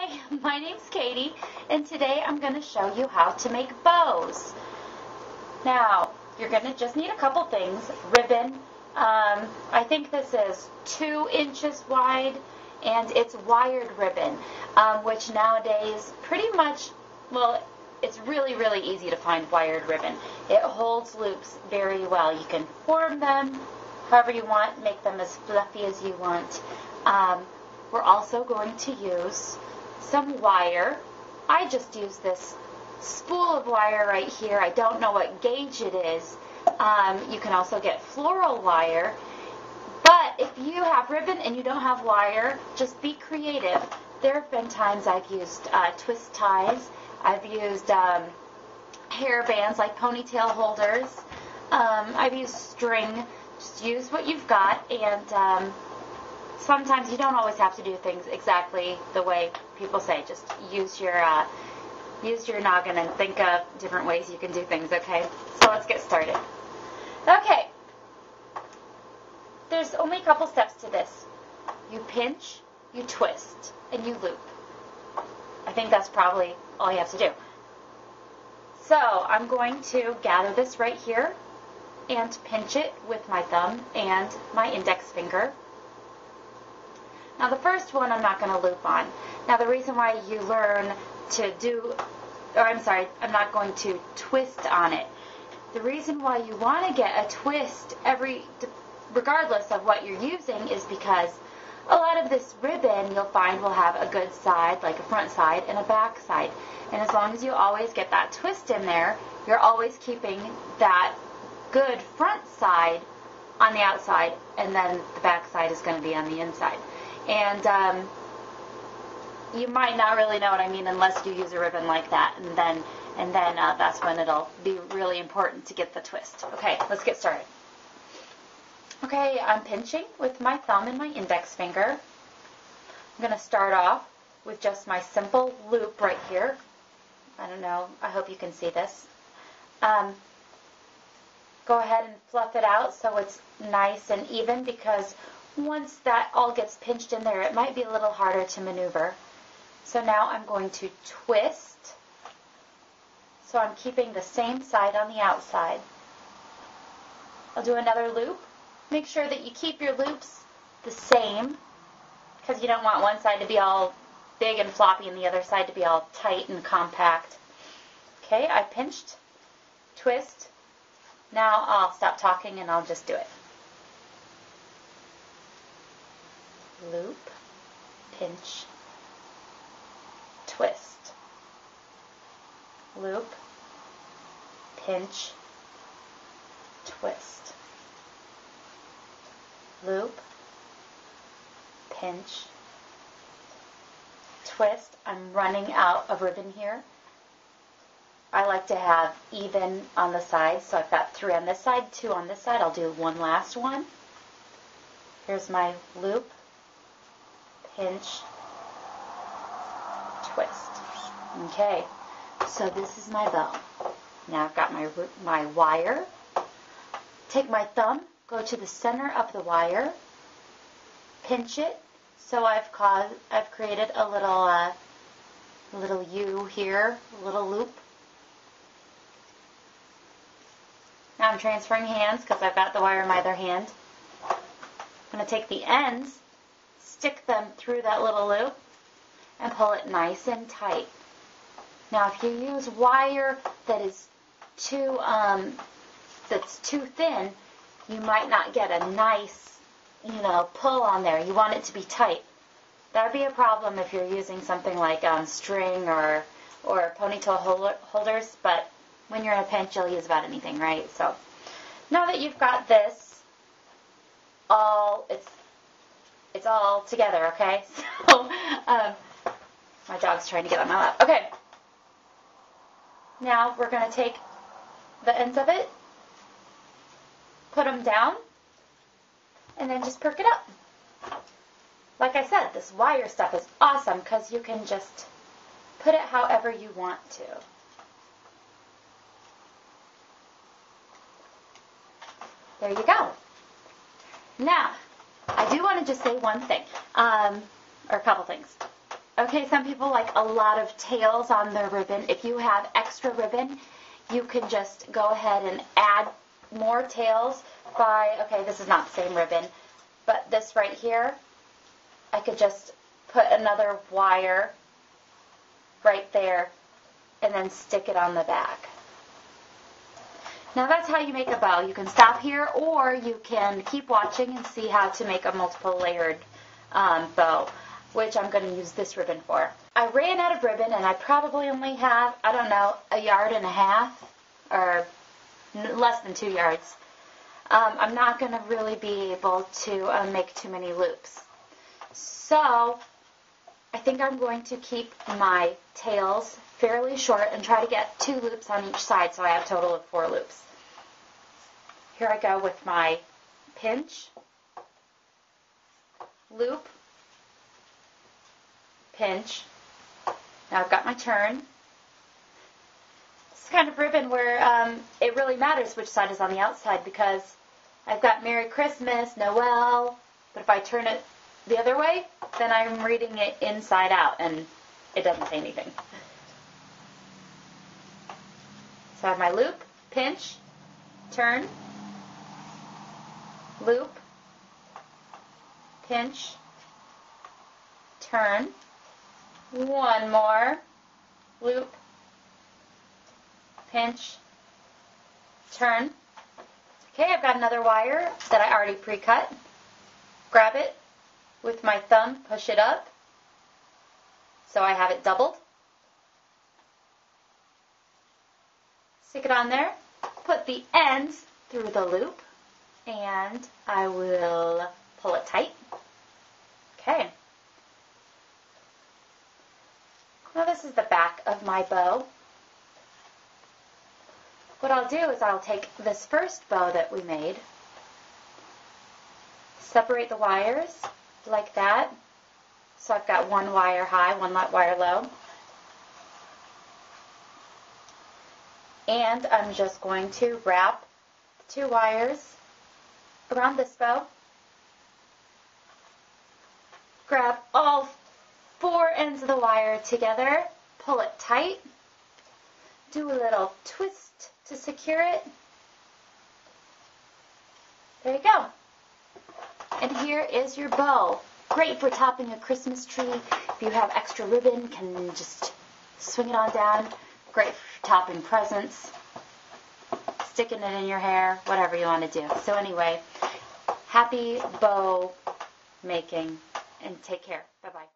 Hi, my name's Katie, and today I'm going to show you how to make bows. Now, you're going to just need a couple things. Ribbon, I think this is 2 inches wide, and it's wired ribbon, which nowadays pretty much, well, it's really, really easy to find wired ribbon. It holds loops very well. You can form them however you want, make them as fluffy as you want. We're also going to use some wire. I just use this spool of wire right here. I don't know what gauge it is. You can also get floral wire. But if you have ribbon and you don't have wire, just be creative. There have been times I've used twist ties. I've used hair bands like ponytail holders. I've used string. Just use what you've got, and sometimes you don't always have to do things exactly the way people say. Just use your noggin and think of different ways you can do things, okay? So let's get started. Okay. There's only a couple steps to this. You pinch, you twist, and you loop. I think that's probably all you have to do. So I'm going to gather this right here and pinch it with my thumb and my index finger. Now the first one I'm not going to loop on. Now the reason why you learn to do, I'm not going to twist on it. The reason why you want to get a twist regardless of what you're using, is because a lot of this ribbon you'll find will have a good side, like a front side and a back side. And as long as you always get that twist in there, you're always keeping that good front side on the outside, and then the back side is going to be on the inside. And you might not really know what I mean unless you use a ribbon like that, and then that's when it'll be really important to get the twist. Okay, let's get started. Okay, I'm pinching with my thumb and my index finger. I'm going to start off with just my simple loop right here. I don't know, I hope you can see this. Go ahead and fluff it out so it's nice and even, because once that all gets pinched in there, it might be a little harder to maneuver. So now I'm going to twist. So I'm keeping the same side on the outside. I'll do another loop. Make sure that you keep your loops the same, because you don't want one side to be all big and floppy and the other side to be all tight and compact. Okay, I pinched, twist. Now I'll stop talking and I'll just do it. Loop, pinch, twist. Loop, pinch, twist. Loop, pinch, twist. I'm running out of ribbon here. I like to have even on the sides, so I've got 3 on this side, 2 on this side. I'll do one last one. Here's my loop, pinch, twist. Okay, so this is my bow. Now I've got my wire. Take my thumb, go to the center of the wire, pinch it. So I've created a little U here, a little loop. Now I'm transferring hands because I've got the wire in my other hand. I'm going to take the ends, stick them through that little loop, and pull it nice and tight. Now if you use wire that is too thin, you might not get a nice, pull on there. You want it to be tight. That would be a problem if you're using something like string or ponytail holders, but when you're in a pinch, you'll use about anything, right? So now that you've got this it's all together, okay? So my dog's trying to get on my lap. Okay. Now we're going to take the ends of it, put them down, and then just perk it up. Like I said, this wire stuff is awesome because you can just put it however you want to. There you go. Now, I do want to just say one thing, or a couple things. Okay, some people like a lot of tails on their ribbon. If you have extra ribbon, you can just go ahead and add more tails by, okay, this is not the same ribbon, but this right here, I could just put another wire right there and then stick it on the back. Now that's how you make a bow. You can stop here, or you can keep watching and see how to make a multiple layered bow, which I'm going to use this ribbon for. I ran out of ribbon and I probably only have, I don't know, 1.5 yards or less than 2 yards. I'm not going to really be able to make too many loops. So I think I'm going to keep my tails fairly short and try to get 2 loops on each side, so I have a total of 4 loops. Here I go with my pinch, loop, pinch. Now I've got my turn. This is kind of ribbon where it really matters which side is on the outside, because I've got Merry Christmas, Noel, but if I turn it the other way, then I'm reading it inside out and it doesn't say anything. So I have my loop, pinch, turn, loop, pinch, turn, one more, loop, pinch, turn. Okay, I've got another wire that I already pre-cut. Grab it with my thumb, push it up so I have it doubled. Stick it on there, put the ends through the loop, and I will pull it tight. Okay. Now this is the back of my bow. What I'll do is I'll take this first bow that we made, separate the wires like that. So I've got 1 wire high, 1 wire low. And I'm just going to wrap 2 wires around this bow. Grab all 4 ends of the wire together, pull it tight, do a little twist to secure it. There you go. And here is your bow. Great for topping a Christmas tree. If you have extra ribbon, can just swing it on down. Great for topping presents, sticking it in your hair, whatever you want to do. So anyway, happy bow making, and take care. Bye-bye.